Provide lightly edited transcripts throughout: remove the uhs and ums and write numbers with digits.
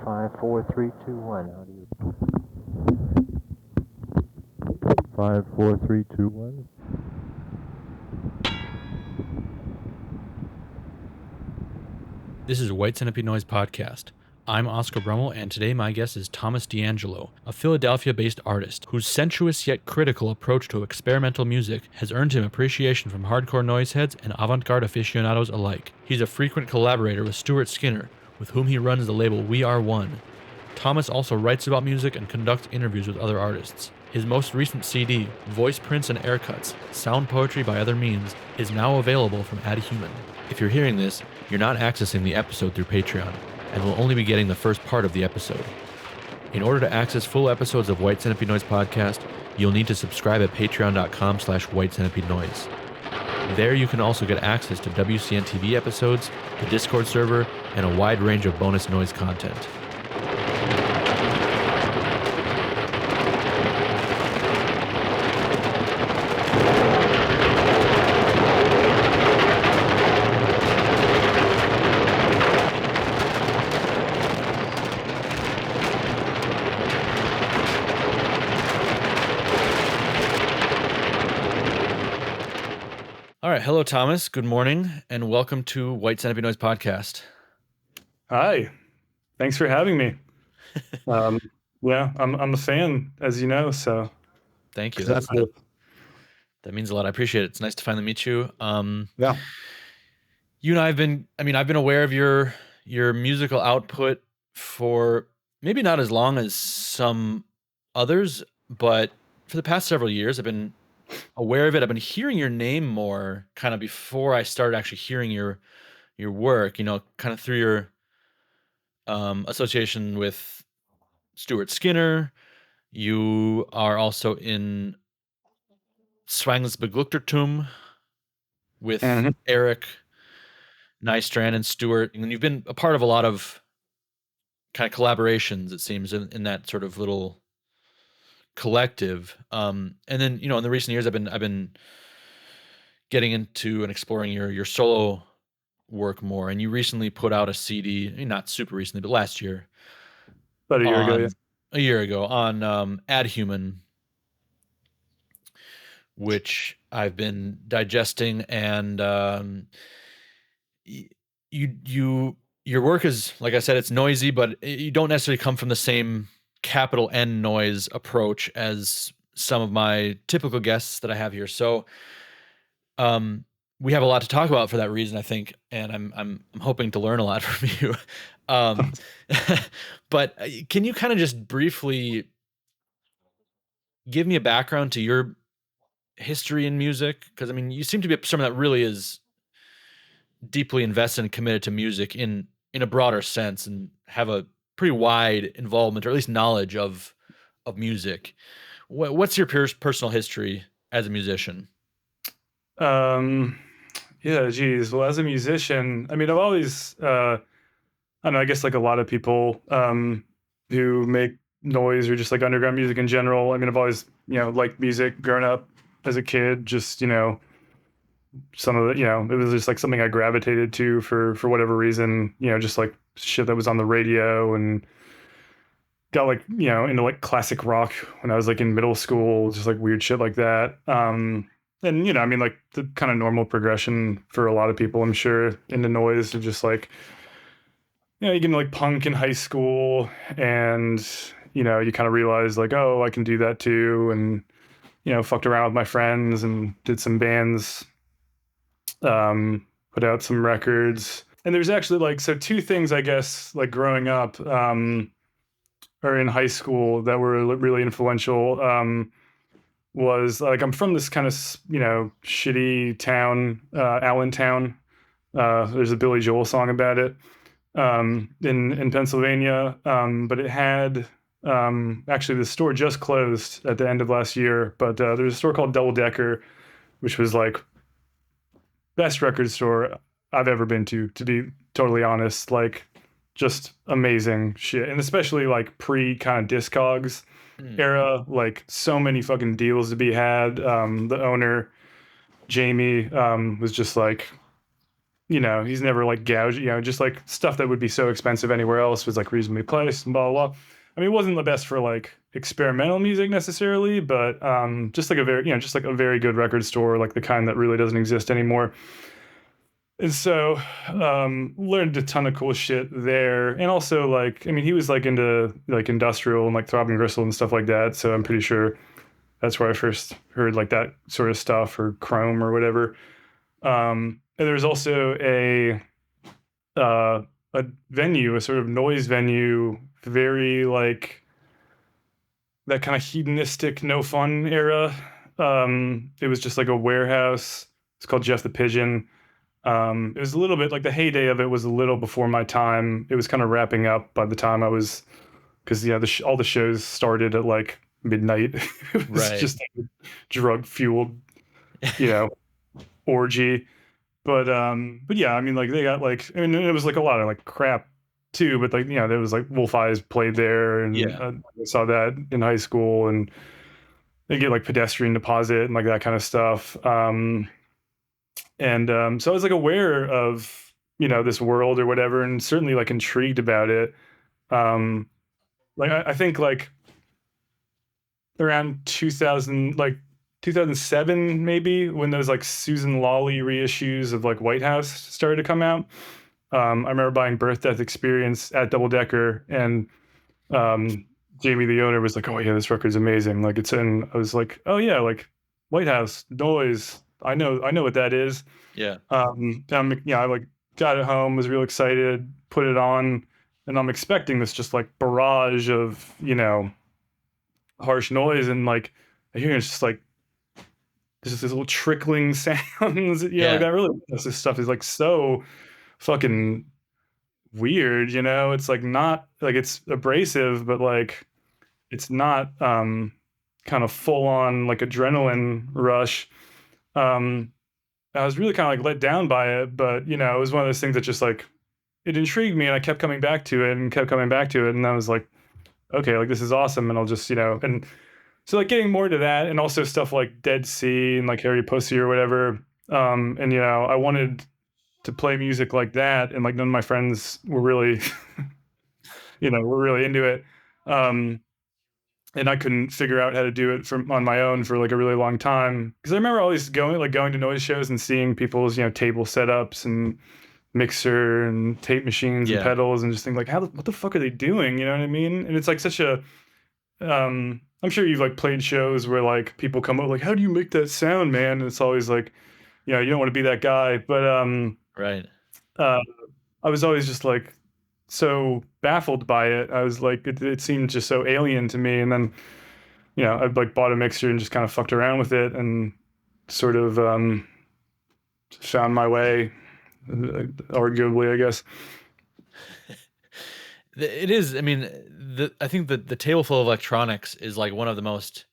5, 4, 3, 2, 1. How do you? 5, 4, 3, 2, 1. This is White Centipede Noise Podcast. I'm Oscar Brummel, and today my guest is Thomas D'Angelo, a Philadelphia-based artist whose sensuous yet critical approach to experimental music has earned him appreciation from hardcore noiseheads and avant garde aficionados alike. He's a frequent collaborator with Stuart Skinner, with whom he runs the label We Are One. Thomas also writes about music and conducts interviews with other artists. His most recent CD, Voice Prints and Aircuts, Sound Poetry by Other Means, is now available from Adhuman. If you're hearing this, you're not accessing the episode through Patreon, and will only be getting the first part of the episode. In order to access full episodes of White Centipede Noise Podcast, you'll need to subscribe at patreon.com/White Centipede Noise. There you can also get access to WCN TV episodes, the Discord server, and a wide range of bonus noise content. All right. Hello, Thomas. Good morning, and welcome to White Centipede Noise Podcast. Hi. Thanks for having me. Yeah, I'm a fan, as you know, so. Thank you. That's cool. That means a lot. I appreciate it. It's nice to finally meet you. Yeah. You and I've been aware of your musical output for maybe not as long as some others, but for the past several years, I've been aware of it. I've been hearing your name more kind of before I started actually hearing your work, kind of through your association with Stuart Skinner. You are also in Zwangs Beglücktertum with Eric Nystran and Stuart. And you've been a part of a lot of kind of collaborations, it seems, in that sort of little collective. And then, in the recent years, I've been getting into and exploring your solo work more. And you recently put out a CD, not super recently, but last year. About a year ago, yeah. A year ago on Adhuman, which I've been digesting, and your work is, like I said, it's noisy, but you don't necessarily come from the same capital N noise approach as some of my typical guests that I have here. So we have a lot to talk about for that reason, I think, and I'm hoping to learn a lot from you. But can you kind of just briefly give me a background to your history in music? Because you seem to be someone that really is deeply invested and committed to music in a broader sense, and have a pretty wide involvement, or at least knowledge of music. What's your personal history as a musician? Yeah, geez. Well, as a musician, I've always, I don't know, I guess like a lot of people who make noise or just like underground music in general. I've always, liked music growing up as a kid, just, some of it, it was just like something I gravitated to for whatever reason, just like shit that was on the radio, and got like, into like classic rock when I was like in middle school, just like weird shit like that. And, like the kind of normal progression for a lot of people, I'm sure, into noise, of just like, you get into like punk in high school, and, you kind of realize like, oh, I can do that too. And, fucked around with my friends and did some bands, put out some records. And there's actually like, so two things, I guess, like growing up, or in high school, that were really influential. Was like, I'm from this kind of, shitty town, Allentown. There's a Billy Joel song about it, in Pennsylvania. But it had, actually the store just closed at the end of last year, but there's a store called Double Decker, which was like best record store I've ever been to be totally honest. Like, just amazing shit. And especially like pre kind of Discogs era, like so many fucking deals to be had. The owner, Jamie, was just like he's never like gouged, just like stuff that would be so expensive anywhere else was like reasonably priced and blah, blah, blah. I mean, it wasn't the best for like experimental music necessarily, but just like a very, just like a very good record store, like the kind that really doesn't exist anymore. And so learned a ton of cool shit there. And also like, I mean, he was like into like industrial and like throbbing gristle and stuff like that. So I'm pretty sure that's where I first heard like that sort of stuff, or chrome or whatever. And there's also a venue, a sort of noise venue, very like that kind of hedonistic, no fun era. It was just like a warehouse. It's called Jeff the Pigeon. It was a little bit like the heyday of it was a little before my time. It was kind of wrapping up by the time I was, because all the shows started at like midnight. It was just like a drug fueled, orgy. But yeah, I mean, like they got like, I mean, it was like a lot of like crap too. But like, there was like Wolf Eyes played there, and I saw that in high school, and they get like Pedestrian Deposit and like that kind of stuff. And so I was like aware of, this world or whatever, and certainly like intrigued about it. Like I think like around 2007 maybe, when those like Susan Lawley reissues of like White House started to come out. I remember buying Birth Death Experience at Double Decker, and Jamie the owner was like, "Oh yeah, this record's amazing." Like I was like, "Oh yeah, like White House noise. I know what that is." Yeah. I like got it home, was real excited, put it on, and I'm expecting this just like barrage of, harsh noise, and like I hear it's just like there's this little trickling sounds. Like that really, this stuff is like so fucking weird, It's like not like it's abrasive, but like it's not kind of full on like adrenaline rush. I was really kind of like let down by it, but it was one of those things that just like it intrigued me, and I kept coming back to it, and I was like, okay, like this is awesome, and I'll just and so like getting more to that, and also stuff like Dead Sea and like Harry Pussy or whatever. And I wanted to play music like that, and like none of my friends were really, were really into it. And I couldn't figure out how to do it on my own for like a really long time. Because I remember always going to noise shows and seeing people's, table setups and mixer and tape machines and pedals, and just think like, what the fuck are they doing? You know what I mean? And it's like such a, I'm sure you've like played shows where like people come up like, how do you make that sound, man? And it's always like, you don't want to be that guy. But right. I was always just like so baffled by it. I was like, it seemed just so alien to me. And then, I like bought a mixer and just kind of fucked around with it, and sort of found my way, arguably, I guess. It is. I mean, I think that the table full of electronics is like one of the most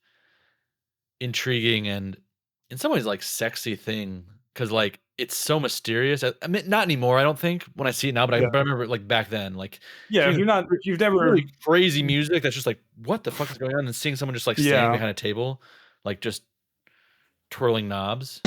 intriguing and in some ways like sexy thing, because like it's so mysterious. I mean, not anymore, I don't think, when I see it now, but I remember like back then, like if you've never really crazy music that's just like, what the fuck is going on, and seeing someone just like standing behind a table, like just twirling knobs.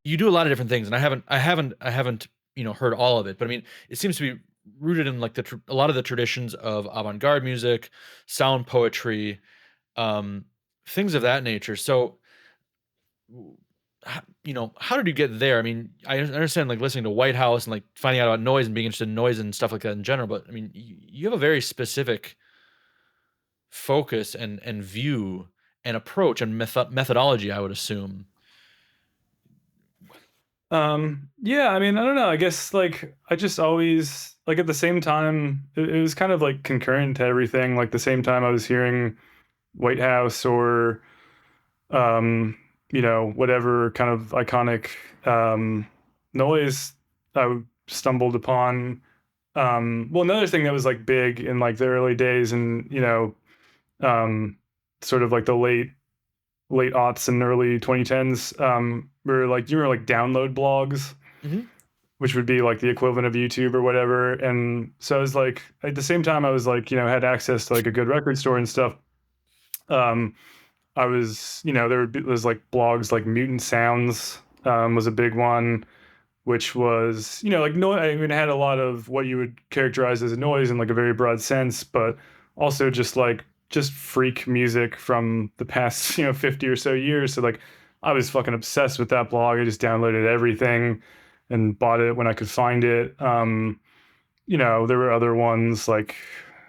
You do a lot of different things, and I haven't heard all of it, but I mean, it seems to be rooted in like a lot of the traditions of avant garde music, sound poetry, things of that nature. So, how did you get there? I mean, I understand like listening to White House and like finding out about noise and being interested in noise and stuff like that in general, but I mean, you have a very specific focus and view and approach and methodology, I would assume. Yeah, I mean, I don't know. I guess like I just always like at the same time, it was kind of like concurrent to everything. Like the same time I was hearing White House or whatever kind of iconic noise I stumbled upon. Well, another thing that was like big in like the early days, and sort of like the late late aughts and early 2010s, were like, you were like download blogs, Mhm. which would be like the equivalent of YouTube or whatever. And so I was like, at the same time, I was like, had access to like a good record store and stuff. I was, was like blogs like Mutant Sounds, was a big one, which was, like I mean, it had a lot of what you would characterize as noise in like a very broad sense, but also just freak music from the past, 50 or so years. So like I was fucking obsessed with that blog. I just downloaded everything and bought it when I could find it. There were other ones like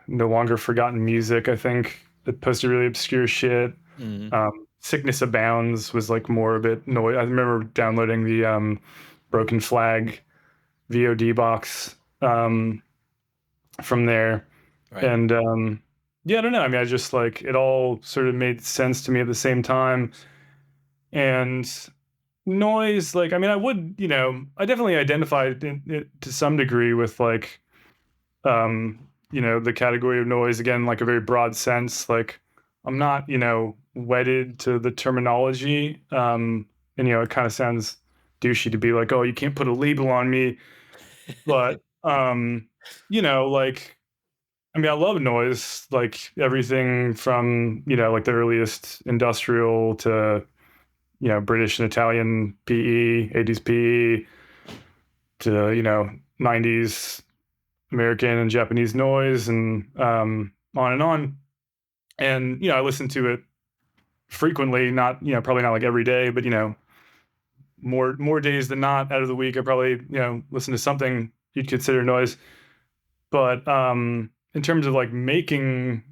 No Longer Forgotten Music, I think, that posted really obscure shit. Mhm. Sickness Abounds was like more a bit noise. I remember downloading the Broken Flag VOD box from there. Right. And yeah, I don't know. I mean, I just like it all sort of made sense to me at the same time. And noise, like, I mean, I would, I definitely identified it to some degree with like, the category of noise, again, like a very broad sense. Like, I'm not, wedded to the terminology. And, it kind of sounds douchey to be like, oh, you can't put a label on me. But, like, I mean, I love noise, like everything from, like the earliest industrial to, British and Italian PE, 80s PE to, 90s American and Japanese noise and on and on. And, I listen to it frequently, not, probably not like every day, but, more days than not out of the week, I probably, listen to something you'd consider noise. But in terms of like making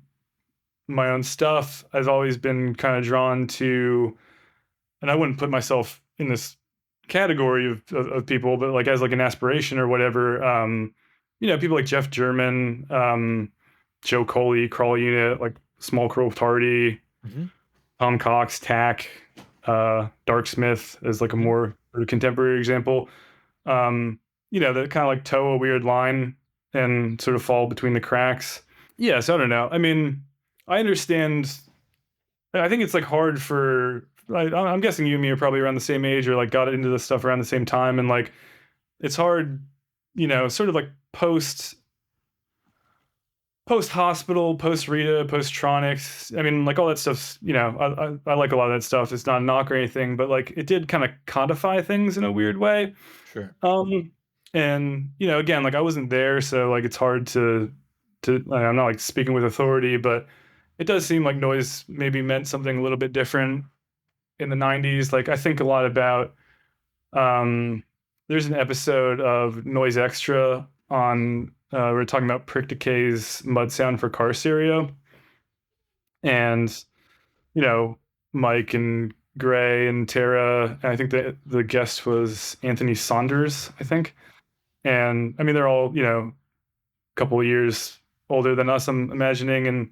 my own stuff, I've always been kind of drawn to, and I wouldn't put myself in this category of people, but like as like an aspiration or whatever, people like Jeff German, Joe Coley, Crawl Unit, like Small Crow Tardy, Mhm. Tom Cox, Tack, Darksmith as like a Mhm. more sort of contemporary example. That kind of like toe a weird line and sort of fall between the cracks. Yeah, so I don't know. I mean, I understand. I think it's like hard for. I'm guessing you and me are probably around the same age or like got into this stuff around the same time, and like it's hard, sort of like post hospital, post Rita, post Tronics. I mean, like all that stuff's, I like a lot of that stuff. It's not a knock or anything, but like it did kind of codify things in a weird way. Sure. And again, like I wasn't there, so like it's hard to. I'm not like speaking with authority, but it does seem like noise maybe meant something a little bit different in the '90s. Like I think a lot about. Um, there's an episode of Noise Extra on we're talking about Prick Decay's Mud Sound for Car Stereo, and you know Mike and Gray and Tara. And I think that the guest was Anthony Saunders, I think. And I mean, they're all a couple of years older than us, I'm imagining, and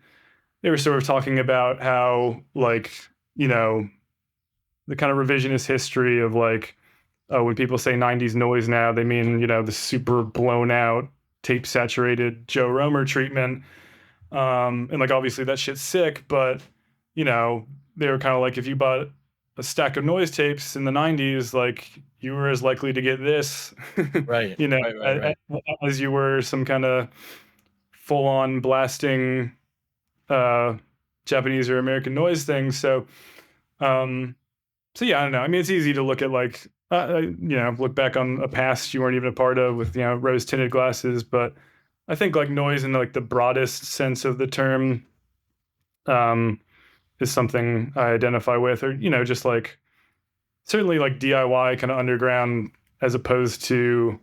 they were sort of talking about how like you know the kind of revisionist history of like when people say 90s noise now, they mean, the super blown out, tape saturated Joe Romer treatment. And like, obviously that shit's sick, but, they were kind of like, if you bought a stack of noise tapes in the 90s, like, you were as likely to get this, Right. Right. as you were some kind of full on blasting uh, Japanese or American noise thing. Um, so yeah, I don't know. I mean, it's easy to look at like, look back on a past you weren't even a part of with, rose tinted glasses. But I think like noise in like the broadest sense of the term is something I identify with, or, just like certainly like DIY kind of underground as opposed to,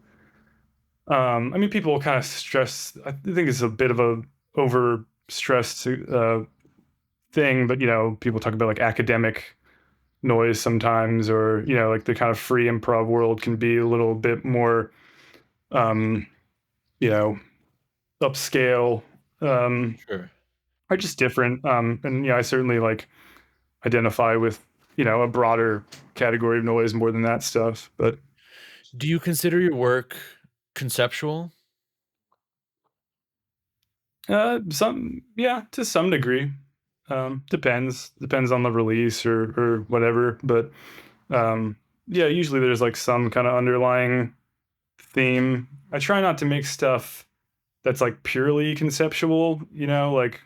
I mean, people kind of stress, I think it's a bit of a over stressed thing, but, people talk about like academic noise sometimes, or like the kind of free improv world can be a little bit more um you know upscale, Sure. or just different, and I certainly like identify with a broader category of noise more than that stuff. But Do you consider your work conceptual? some, yeah, to some degree. Depends on the release or whatever. But yeah, usually there's like some kind of underlying theme. I try not to make stuff that's like purely conceptual, like,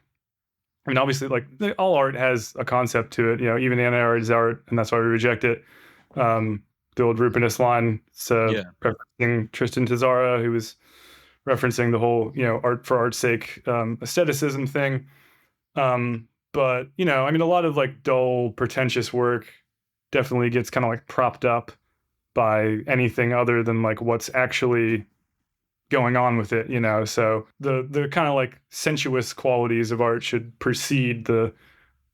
I mean, obviously, like all art has a concept to it, even anti-art is art, and that's why we reject it. The old Rupinus line, referencing Tristan Tzara, who was referencing the whole, art for art's sake, aestheticism thing. But, I mean, a lot of like dull, pretentious work definitely gets kind of like propped up by anything other than like what's actually going on with it, so the kind of like sensuous qualities of art should precede the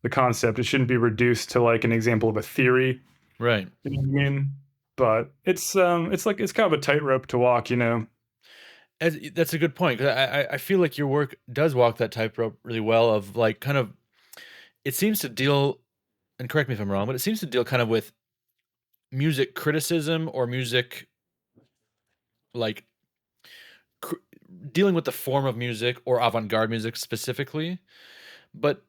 concept. It shouldn't be reduced to like an example of a theory, right? You know what I mean? But it's kind of a tightrope to walk, That's a good point, 'cause I feel like your work does walk that tightrope really well, of like kind of, it seems to deal, and correct me if I'm wrong, but it seems to deal kind of with music criticism or music like dealing with the form of music or avant garde music specifically, but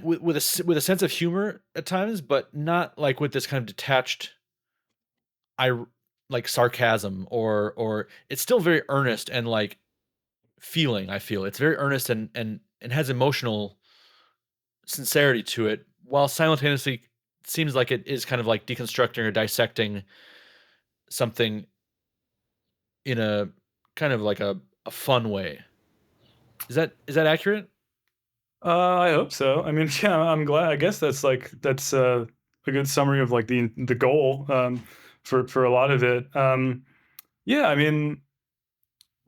with a sense of humor at times, but not like with this kind of detached, like sarcasm or it's still very earnest and like feeling. I feel it's very earnest and has emotional sincerity to it, while simultaneously seems like it is kind of like deconstructing or dissecting something in a kind of like a fun way. Is that accurate? I hope so. I mean, yeah, I'm glad. I guess that's a good summary of like the goal for a lot of it. Yeah, I mean,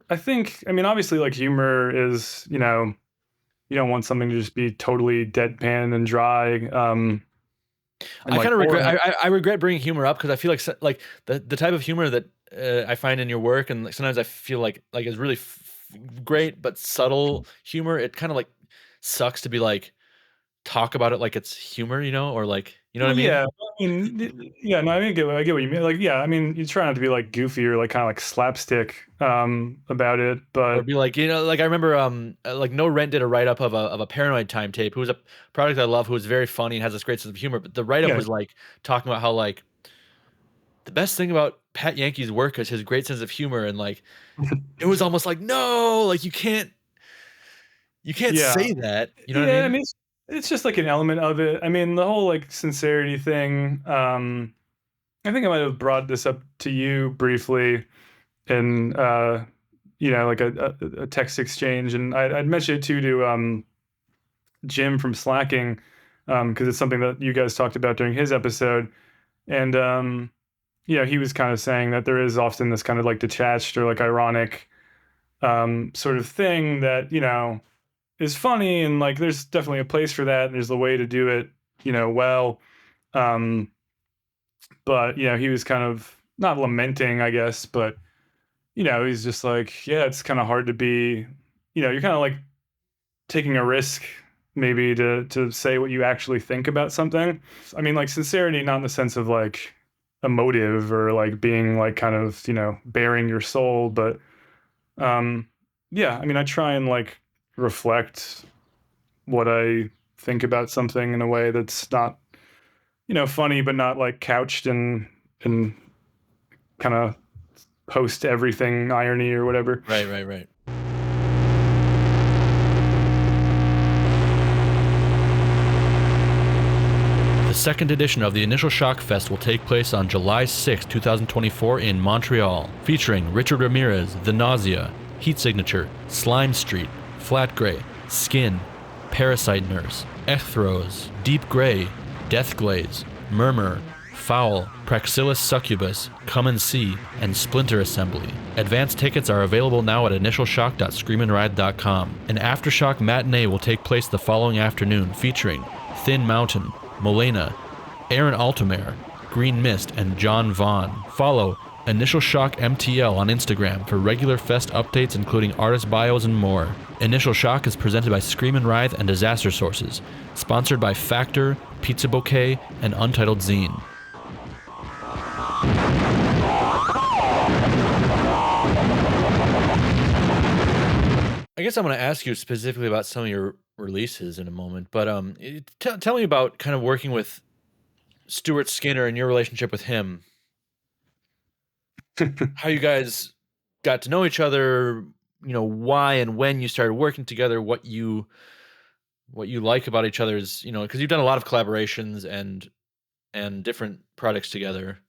obviously like humor is, you don't want something to just be totally deadpan and dry. I kind of regret. I regret bringing humor up because I feel like the type of humor that I find in your work, and like sometimes I feel like it's really great but subtle humor. It kind of like sucks to be like talk about it like it's humor, or like, you know what I mean? Yeah, I mean, yeah, no, I get what you mean. Like, yeah, I mean, you try not to be like goofy or like kind of like slapstick about it, but Or be like, like I remember like No Rent did a write-up of a Paranoid Time tape, who was a product I love, who was very funny and has this great sense of humor, but the write-up was like talking about how like the best thing about Pat Yankee's work is his great sense of humor, and like it was almost like, no, like you can't say that, you know what I mean? I mean, it's just like an element of it. I mean, the whole like sincerity thing, I think I might have brought this up to you briefly in like a text exchange, and I'd mentioned it too to Jim from Slacking, because it's something that you guys talked about during his episode. And he was kind of saying that there is often this kind of like detached or like ironic sort of thing that, is funny, and like there's definitely a place for that, and there's a way to do it, well. But he was kind of not lamenting, I guess, but he's just like, yeah, it's kind of hard to be, you're kind of like taking a risk maybe to say what you actually think about something. I mean, like sincerity, not in the sense of like emotive or like being like kind of, bearing your soul, but yeah, I mean, I try and like reflect what I think about something in a way that's not, funny, but not like couched in kind of post everything irony or whatever. Right. The second edition of the Initial Shock Fest will take place on July 6, 2024 in Montreal, featuring Richard Ramirez, The Nausea, Heat Signature, Slime Street, Flat Grey, Skin, Parasite Nurse, Echthros, Deep Grey, Death Glaze, Murmur, Foul, Praxillus Succubus, Come and See, and Splinter Assembly. Advance tickets are available now at initialshock.screamandride.com. An Aftershock matinee will take place the following afternoon, featuring Thin Mountain, Molena, Aaron Altomare, Green Mist, and John Vaughn. Follow Initial Shock MTL on Instagram for regular fest updates, including artist bios and more. Initial Shock is presented by Scream and Writhe and Disaster Sources, sponsored by Factor, Pizza Bouquet, and Untitled Zine. I guess I want to ask you specifically about some of your releases in a moment. But tell me about kind of working with Stuart Skinner and your relationship with him. How you guys got to know each other, why and when you started working together, what you like about each other's, because you've done a lot of collaborations and different projects together.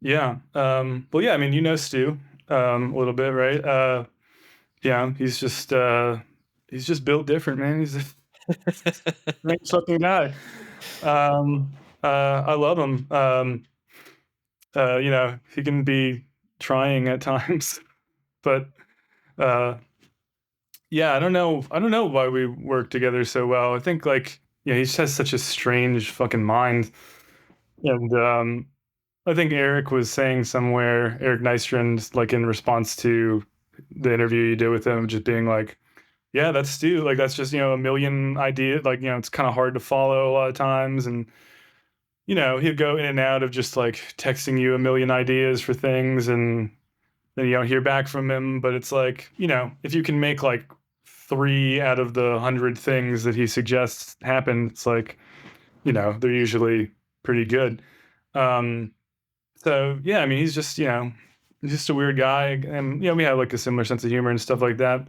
Yeah. Well, yeah, I mean, Stu a little bit, right? Yeah, he's just built different, man. He's a great fucking guy. I love him. He can be trying at times, but yeah, I don't know why we work together so well. I think he just has such a strange fucking mind. And I think Eric was saying somewhere, Eric Nystrand, like in response to the interview you did with him, just being like, yeah, that's Stu. Like, that's just, a million ideas. Like, it's kind of hard to follow a lot of times. And, he'd go in and out of just like texting you a million ideas for things. And then you don't hear back from him. But it's like, if you can make like 3 out of the 100 things that he suggests happen, it's like, they're usually pretty good. So yeah, I mean, he's just a weird guy, and we have like a similar sense of humor and stuff like that.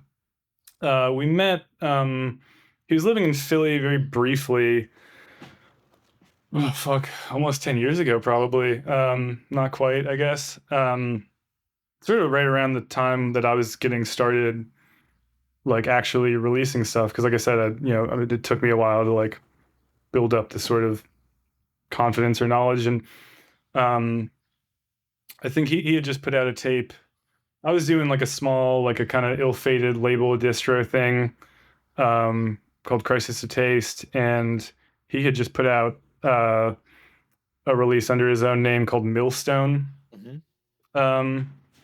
We met. He was living in Philly very briefly. Oh fuck, almost 10 years ago, probably. Not quite, I guess. Sort of right around the time that I was getting started, like actually releasing stuff. Because like I said, it took me a while to like build up this sort of confidence or knowledge, and I think he had just put out a tape. I was doing like a small, like a kind of ill-fated label distro thing called Crisis of Taste, and he had just put out a release under his own name called Millstone,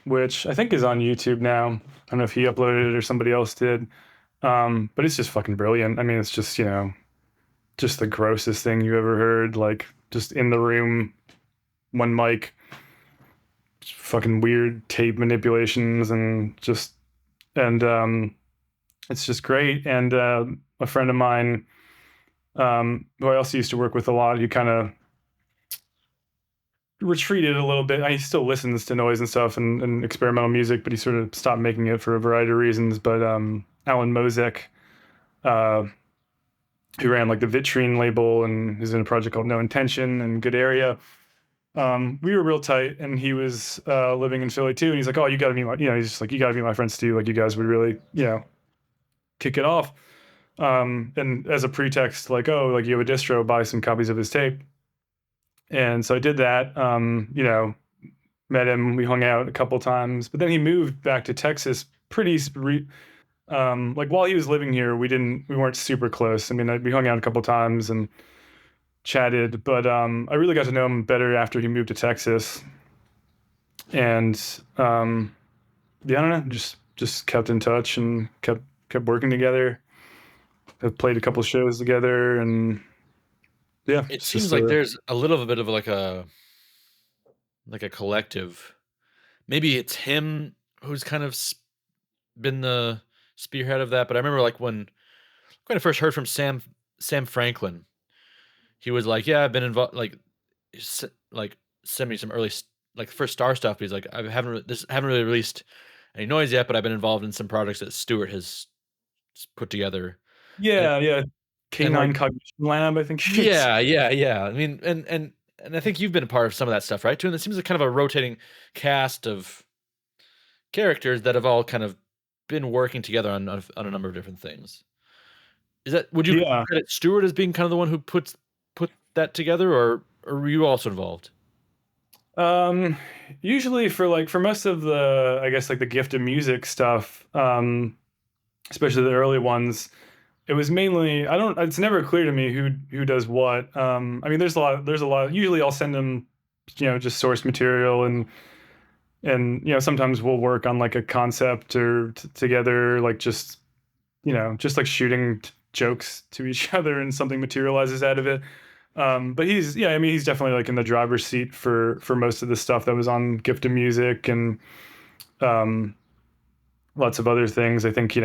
which I think is on YouTube now. I don't know if he uploaded it or somebody else did, but it's just fucking brilliant. I mean, it's just just the grossest thing you ever heard. Like, just in the room, one mic, fucking weird tape manipulations, and it's just great. And a friend of mine, who I also used to work with a lot, who kind of retreated a little bit. He still listens to noise and stuff and experimental music, but he sort of stopped making it for a variety of reasons. But Alan Mozek, who ran like the Vitrine label and is in a project called No Intention and Good Area. We were real tight, and he was living in Philly too. And he's like, "Oh, you got to be my," he's just like, "You got to be my friend Stu. Like, you guys would really, kick it off." And as a pretext, like, "Oh, like you have a distro, buy some copies of his tape." And so I did that. Met him. We hung out a couple times, but then he moved back to Texas like while he was living here, we weren't super close. I mean, we hung out a couple times and chatted, but I really got to know him better after he moved to Texas. And yeah, I don't know, just kept in touch and kept working together. Have played a couple shows together, and yeah. It seems like there's a little bit of like a collective. Maybe it's him who's kind of been the spearhead of that, but I remember like when I first heard from Sam Franklin, he was like, "Yeah, I've been involved." Like send me some early like first Star stuff. But he's like, "I haven't really released any noise yet, but I've been involved in some projects that Stuart has put together." Yeah. K9 Cognition Lab, I think. Yeah. I mean, and I think you've been a part of some of that stuff, right? Too. And it seems like kind of a rotating cast of characters that have all kind of been working together on a number of different things. Would you credit Stuart as being kind of the one who put that together, or were you also involved? Usually for most of the, I guess, like the Gift of Music stuff, especially the early ones, it was mainly, it's never clear to me who does what. I mean, there's a lot. Usually I'll send them, just source material, and sometimes we'll work on like a concept or together, like just like shooting jokes to each other and something materializes out of it. But he's definitely like in the driver's seat for most of the stuff that was on Gift of Music and lots of other things. I think,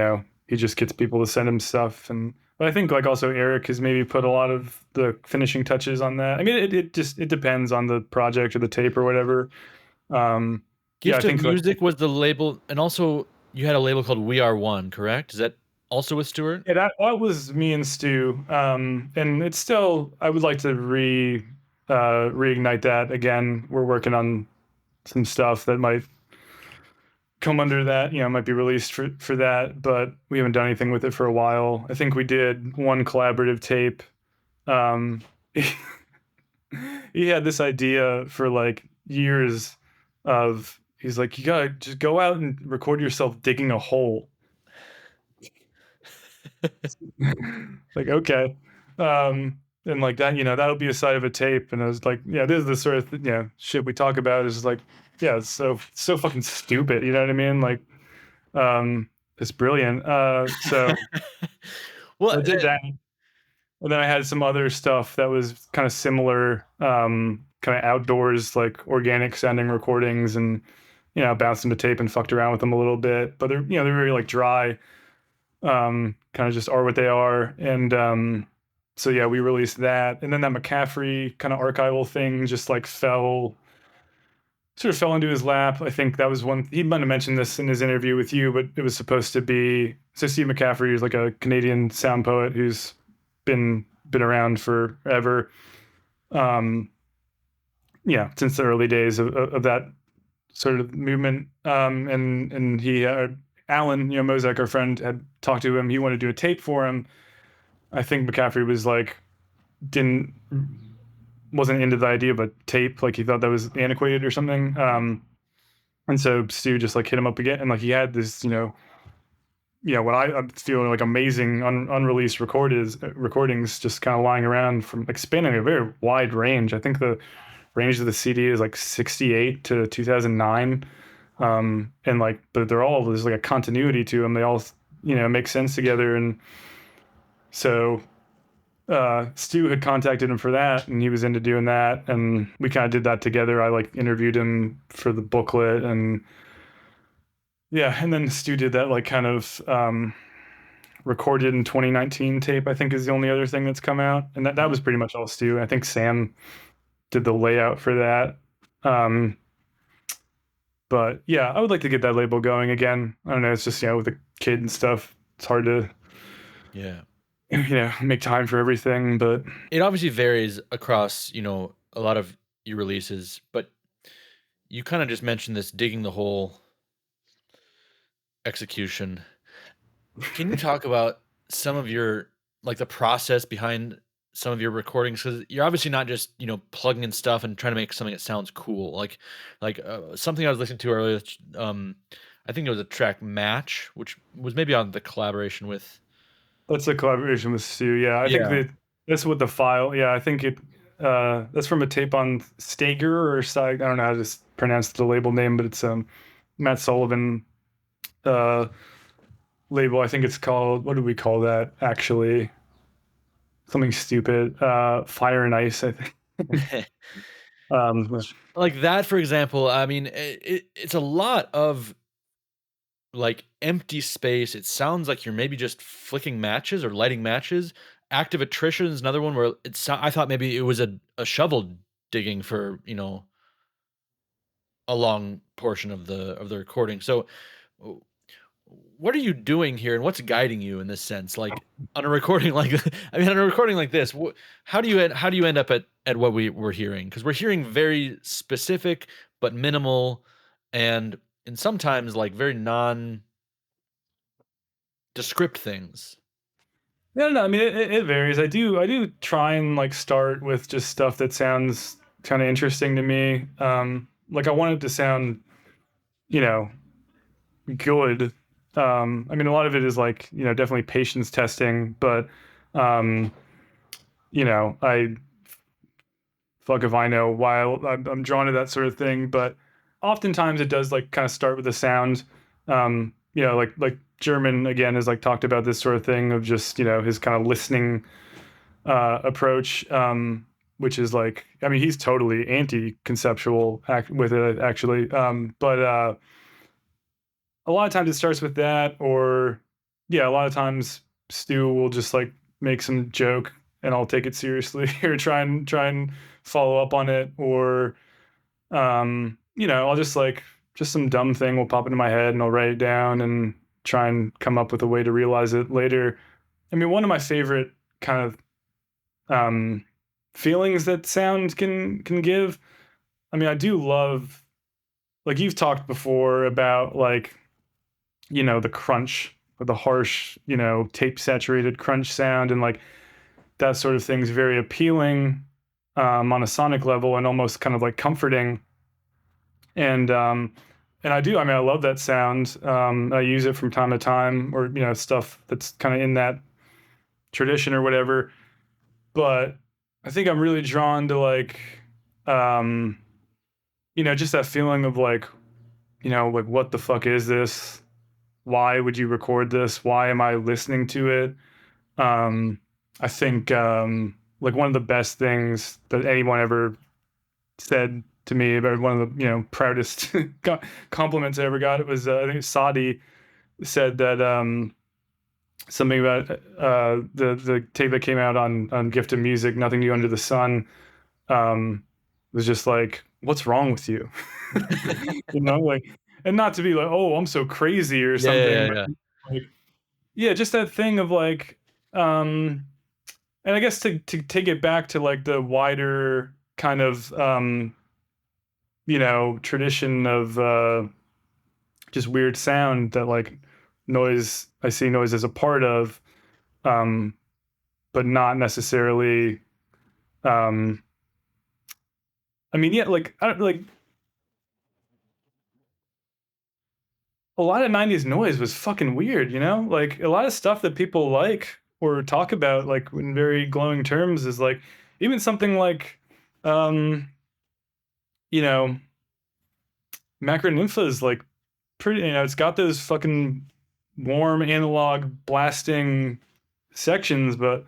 he just gets people to send him stuff. But I think like also Eric has maybe put a lot of the finishing touches on that. I mean, it depends on the project or the tape or whatever. Gift I of think Music was the label, and also you had a label called We Are One, correct? Is that also with Stuart? Yeah, that was me and Stu. And it's still, I would like to reignite that again. We're working on some stuff that might come under that, might be released for that, but we haven't done anything with it for a while. I think we did one collaborative tape. Um, he had this idea for like years of, he's like, you gotta just go out and record yourself digging a hole. Like, okay. And like that, that'll be a side of a tape. And I was like, yeah, this is the sort of shit we talk about is like, yeah, it's so fucking stupid. You know what I mean? Like, it's brilliant. So Well, I did that. And then I had some other stuff that was kind of similar, kind of outdoors, like organic sounding recordings, and bounced them to tape and fucked around with them a little bit. But they're they're very like dry, kind of just are what they are. And so yeah, we released that, and then that McCaffrey kind of archival thing just like sort of fell into his lap. I think that was one, he might have mentioned this in his interview with you, but it was supposed to be, so Steve McCaffrey is like a Canadian sound poet who's been around forever. Since the early days of that sort of movement. And he, Alan, Mozak, our friend, had talked to him. He wanted to do a tape for him. I think McCaffrey was like, wasn't into the idea of a tape. Like he thought that was antiquated or something. And so Stu just like hit him up again. And like he had this, what I feel like amazing unreleased recordings just kind of lying around from like spanning a very wide range. I think the range of the CD is like 68 to 2009. And like, but there's like a continuity to them. They all, make sense together. And so Stu had contacted him for that, and he was into doing that, and we kind of did that together. I like interviewed him for the booklet, and and then Stu did that like kind of recorded in 2019 tape, I think is the only other thing that's come out, and that was pretty much all Stu. I think Sam did the layout for that. But yeah, I would like to get that label going again. I don't know, it's just with the kid and stuff, it's hard to make time for everything, but it obviously varies across, a lot of your releases, but you kind of just mentioned this digging the hole execution. Can you talk about some of your, like the process behind some of your recordings? Because you're obviously not just, plugging in stuff and trying to make something that sounds cool. Like something I was listening to earlier, I think it was a track Match, which was maybe on the collaboration with, that's a collaboration with Stu. Yeah, I think that's what the file. Yeah, I think it. That's from a tape on Stager or I don't know how to pronounce the label name, but it's Matt Sullivan label. I think it's called. What do we call that? Actually, something stupid. Fire and Ice, I think. Like that, for example. I mean, it's a lot of like empty space. It sounds like you're maybe just flicking matches or lighting matches. Active Attrition is another one where I thought maybe it was a shovel digging for a long portion of the recording. So what are you doing here, and what's guiding you in this sense? Like on a recording like on a recording like this, how do you end up at what we're hearing? Because we're hearing very specific but minimal, and sometimes like very non-descript things. Yeah, no, I mean it varies. I do try and like start with just stuff that sounds kind of interesting to me. Like I want it to sound, good. I mean a lot of it is like, definitely patience testing, but I fuck if I know why I'm drawn to that sort of thing, but oftentimes it does like kind of start with the sound. Like German again has like talked about this sort of thing of just his kind of listening approach, which is like, I mean he's totally anti-conceptual with it actually, but a lot of times it starts with that, or yeah, a lot of times Stu will just like make some joke and I'll take it seriously or try and follow up on it, or I'll just like just some dumb thing will pop into my head and I'll write it down and try and come up with a way to realize it later. I mean, one of my favorite kind of feelings that sound can give. I mean, I do love, like you've talked before about like, the crunch or the harsh, tape saturated crunch sound, and like that sort of thing's very appealing on a sonic level and almost kind of like comforting. And I do. I mean, I love that sound. I use it from time to time, or stuff that's kind of in that tradition or whatever. But I think I'm really drawn to like, just that feeling of like, like what the fuck is this? Why would you record this? Why am I listening to it? I think like one of the best things that anyone ever said to me, about one of the proudest compliments I ever got, it was I think Sadi said that something about the tape that came out on Gift of Music, Nothing New Under the Sun, was just like, what's wrong with you? Like, and not to be like, oh, I'm so crazy or something. Yeah. But like, yeah, just that thing of like, and I guess to take it back to like the wider kind of, tradition of just weird sound that like I see noise as a part of, but not necessarily, I mean, yeah, like, a lot of 90s noise was fucking weird, like a lot of stuff that people like or talk about like in very glowing terms is like even something like you know Macronympha is like pretty, it's got those fucking warm analog blasting sections, but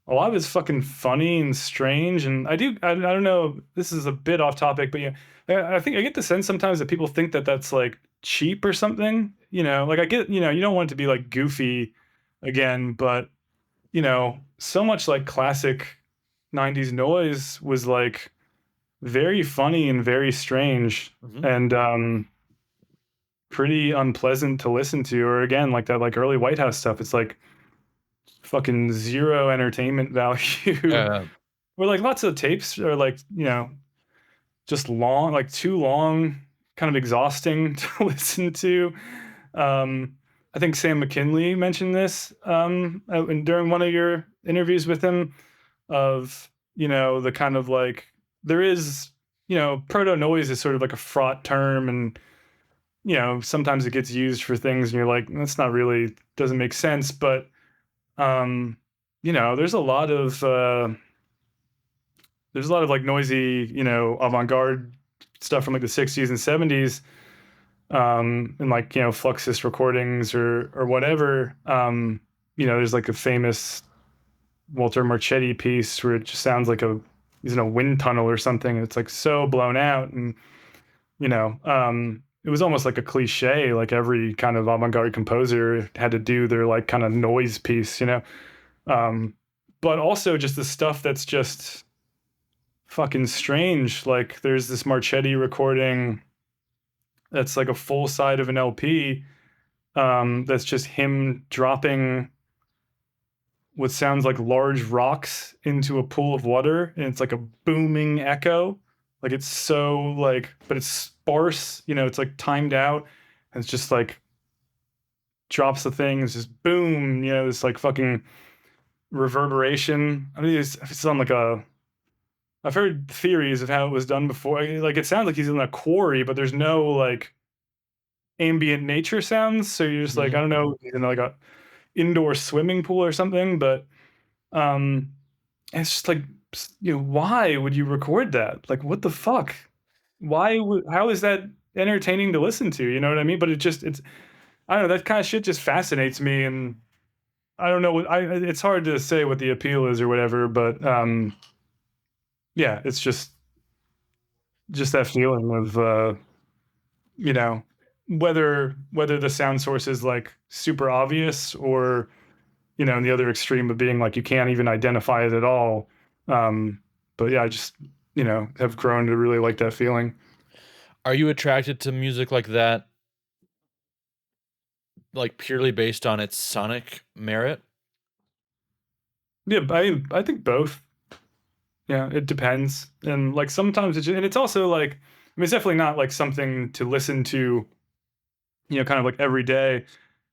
a lot of it's fucking funny and strange. And I don't know, this is a bit off topic, but yeah, I think I get the sense sometimes that people think that that's like cheap or something, like I get, you don't want it to be like goofy again, but so much like classic 90s noise was like very funny and very strange, and pretty unpleasant to listen to. Or again, like that like early White House stuff, it's like fucking zero entertainment value. Or like lots of tapes are like, just long, like too long, kind of exhausting to listen to. I think Sam McKinley mentioned this during one of your interviews with him, of, the kind of like, there is, proto noise is sort of like a fraught term, and, sometimes it gets used for things and you're like, that's not really, doesn't make sense. But, there's a lot of like noisy, avant garde stuff from like the 60s and 70s, and like, Fluxus recordings or whatever. There's like a famous Walter Marchetti piece where it just sounds like he's in a wind tunnel or something. And it's like so blown out, and, it was almost like a cliche, like every kind of avant-garde composer had to do their like kind of noise piece, but also just the stuff that's just fucking strange. Like there's this Marchetti recording that's like a full side of an LP, that's just him dropping what sounds like large rocks into a pool of water, and it's like a booming echo. Like it's so like, but it's sparse, it's like timed out, and it's just like drops the thing, it's just boom, this like fucking reverberation. I mean, it's on like I've heard theories of how it was done before. Like it sounds like he's in a quarry, but there's no like ambient nature sounds. So you're just like, I don't know, he's in like a indoor swimming pool or something. But it's just like, why would you record that? Like, what the fuck? How is that entertaining to listen to? You know what I mean? But it's I don't know, that kind of shit just fascinates me, and I don't know it's hard to say what the appeal is or whatever, but yeah, it's just that feeling of whether the sound source is like super obvious or, you know, in the other extreme of being like you can't even identify it at all. But yeah, I just, you know, have grown to really like that feeling. Are you attracted to music like that, like purely based on its sonic merit? Yeah, I think both. Yeah, it depends, and like sometimes it's also like, I mean, it's definitely not like something to listen to, you know, kind of like every day,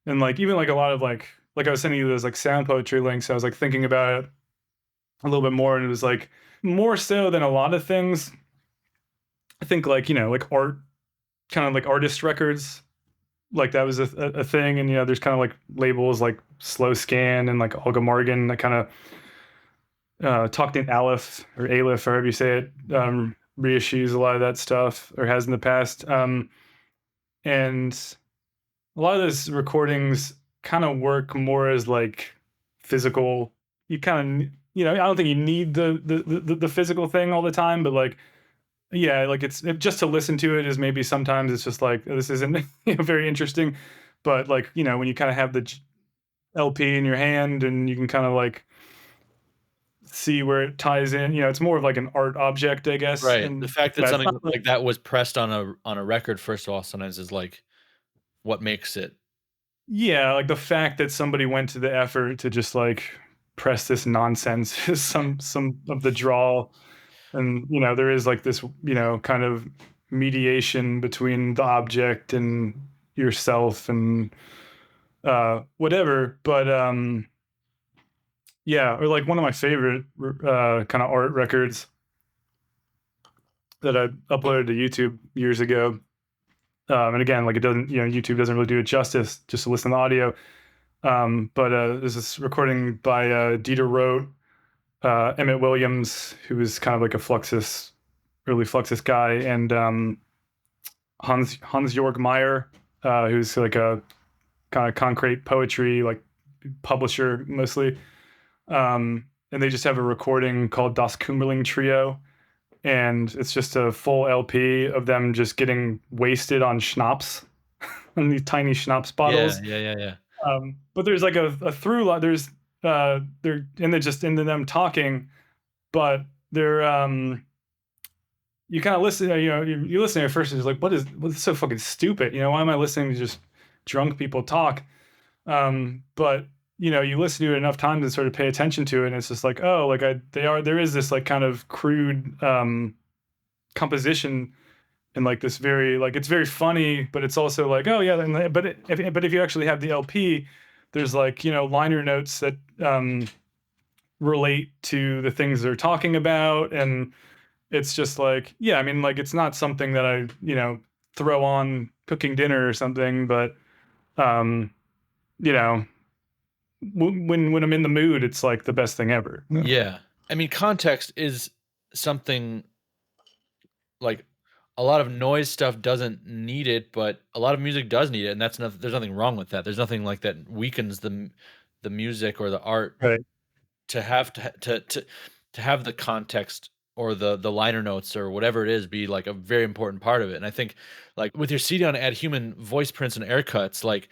and like even like a lot of like I was sending you those like sound poetry links. I was like thinking about it a little bit more, and it was like more so than a lot of things. I think like, you know, like art, kind of like artist records, like that was a thing, and you know, there's kind of like labels like Slow Scan and like Olga Morgan that kind of Talked in Aleph or Aleph, however you say it, reissues a lot of that stuff, or has in the past. And a lot of those recordings kind of work more as like physical. You kind of, you know, I don't think you need the physical thing all the time, but like, yeah, like just to listen to it is maybe sometimes it's just like, this isn't you know, very interesting, but like, you know, when you kind of have the LP in your hand and you can kind of like see where it ties in. You know, it's more of like an art object, I guess. Right. The And fact that yeah, it's something not like, like that was pressed on a record, first of all, sometimes is like what makes it. yeah, like the fact that somebody went to the effort to just like press this nonsense is some of the draw. And you know, there is like this, you know, kind of mediation between the object and yourself and whatever. But yeah, or like one of my favorite kind of art records that I uploaded to YouTube years ago. And again, like it doesn't, you know, YouTube doesn't really do it justice just to listen to the audio. But there's this recording by Dieter Roth, Emmett Williams, who was kind of like a Fluxus, early Fluxus guy, and Hans Georg Meyer, who's like a kind of concrete poetry like publisher mostly. And they just have a recording called Das Kummerling Trio, and it's just a full LP of them just getting wasted on schnapps, on these tiny schnapps bottles. Yeah. But there's like a through line. There's they're and they're just into them talking, but they're you kind of listen. You know, you listen at first and it's like, what's so fucking stupid? You know, why am I listening to just drunk people talk? But you know, you listen to it enough times and sort of pay attention to it, and it's just like, oh, like there is this like kind of crude composition, and like this very like it's very funny, but it's also like, oh yeah, but if you actually have the LP, there's like, you know, liner notes that relate to the things they're talking about, and it's just like, yeah, I mean, like it's not something that I, you know, throw on cooking dinner or something, but you know, when I'm in the mood, it's like the best thing ever. Yeah. I mean, context is something like a lot of noise stuff doesn't need it, but a lot of music does need it, and that's there's nothing wrong with that. There's nothing like that weakens the music or the art Right. to have to have the context or the liner notes or whatever it is be like a very important part of it. And I think like with your CD on Add Human voice prints and aircuts, like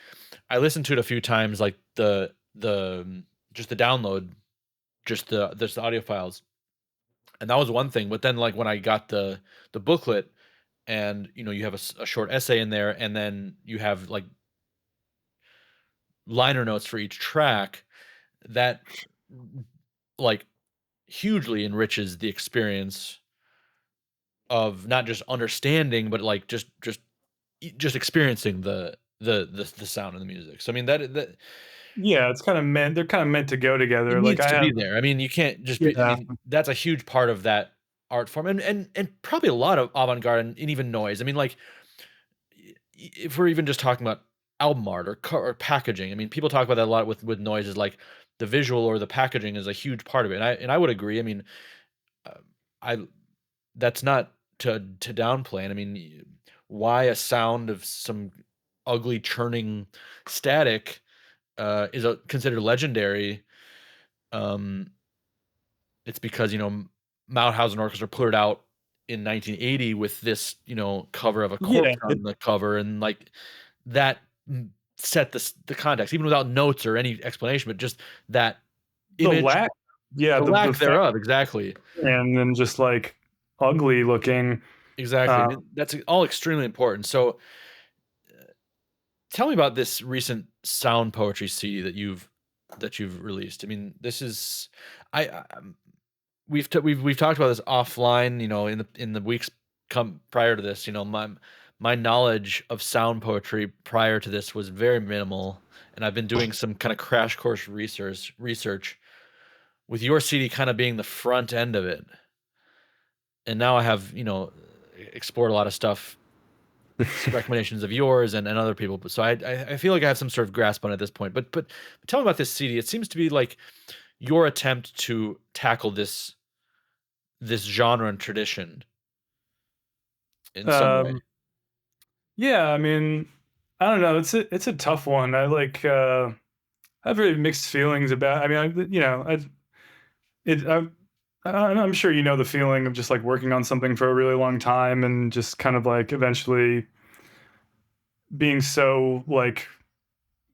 I listened to it a few times, like the just the download, just the audio files. And that was one thing, but then like when I got the booklet, and you know, you have a short essay in there, and then you have like liner notes for each track, that like hugely enriches the experience of not just understanding, but like just experiencing the sound of the music. So I mean that Yeah, it's kind of meant. They're kind of meant to go it together. Like needs I to have. be there. I mean, you can't just be. I Yeah. mean, that's a huge part of that art form, and probably a lot of avant garde and even noise. I mean, like if we're even just talking about album art or packaging. I mean, people talk about that a lot with noise. Is like the visual or the packaging is a huge part of it, and I would agree. I mean, uh, I that's not to downplay. And I mean, why a sound of some ugly churning static is considered legendary? Um, it's because, you know, Mauthausen Orchestra put it out in 1980 with this, cover of a Yeah. corpse on the cover, and like that set the context, even without notes or any explanation, but just that image, The lack, yeah, the lack fact- thereof, exactly. and then just like ugly looking. Exactly. That's all extremely important. So tell me about this recent sound poetry CD that you've released. I mean, this is we've talked about this offline, in the weeks prior to this. My knowledge of sound poetry prior to this was very minimal, and I've been doing some kind of crash course research with your CD kind of being the front end of it. And now I have, explored a lot of stuff, recommendations of yours and other people. So I feel like I have some sort of grasp on it at this point. But tell me about this CD. It seems to be like your attempt to tackle this genre and tradition in some way. Yeah, I mean, I don't know. It's a tough one. I have really mixed feelings about. I mean, I'm sure you know the feeling of just like working on something for a really long time and just kind of like eventually being so like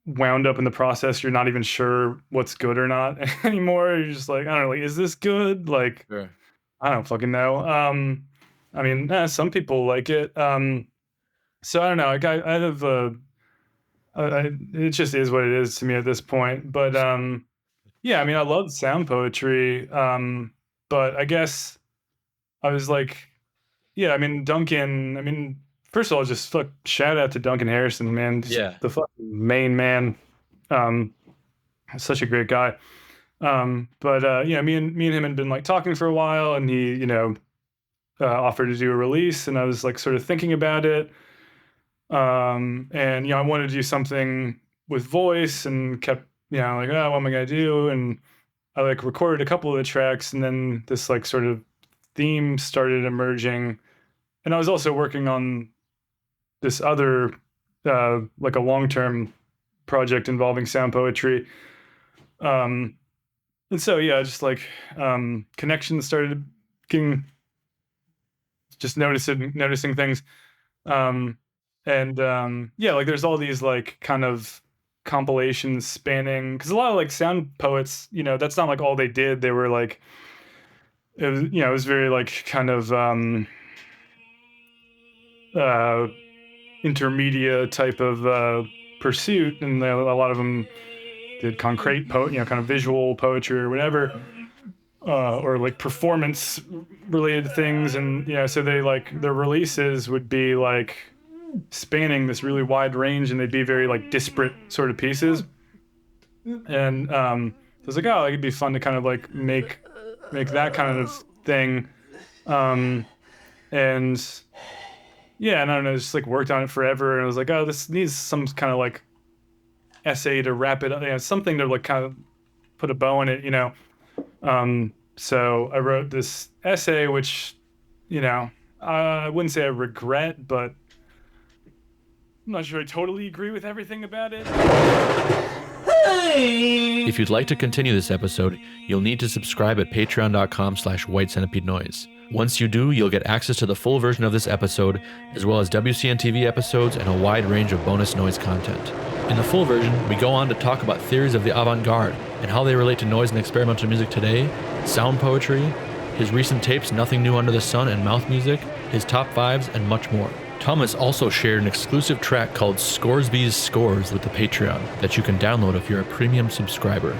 wound up in the process you're not even sure what's good or not anymore. You're just like, I don't know, like, is this good? Like, Sure. I don't fucking know. I mean, some people like it. So I don't know. Like I have it just is what it is to me at this point. But yeah, I mean, I love sound poetry. But I guess I was like, yeah, I mean, Duncan. I mean, first of all, just shout out to Duncan Harrison, man. Just the fucking main man. Such a great guy. But yeah, me and him had been like talking for a while, and he, offered to do a release, and I was like sort of thinking about it. And I wanted to do something with voice, and kept, like, oh, what am I gonna do? And I like recorded a couple of the tracks, and then this like sort of theme started emerging. And I was also working on this other like a long-term project involving sound poetry. And so yeah, just like connections started getting, just noticing things. Yeah, like there's all these like kind of compilations spanning, because a lot of like sound poets, that's not like all they did. They were like, it was, it was very like kind of intermediate type of pursuit, and a lot of them did concrete kind of visual poetry or whatever, or like performance related things. And so they like, their releases would be like spanning this really wide range, and they'd be very like disparate sort of pieces. And so I was like, oh, it'd be fun to kind of like make that kind of thing. And yeah, and I don't know, just like worked on it forever, and I was like, oh, this needs some kind of like essay to wrap it up, something to like kind of put a bow in it, So I wrote this essay, which, I wouldn't say I regret, but I'm not sure I totally agree with everything about it. If you'd like to continue this episode, you'll need to subscribe at patreon.com/White Centipede Noise. Once you do, you'll get access to the full version of this episode, as well as WCN TV episodes and a wide range of bonus noise content. In the full version, we go on to talk about theories of the Avant Garde and how they relate to noise and experimental music today, sound poetry, his recent tapes Nothing New Under the Sun and Mouth Music, his top fives, and much more. Thomas also shared an exclusive track called Scoresby's Scores with the Patreon that you can download if you're a premium subscriber.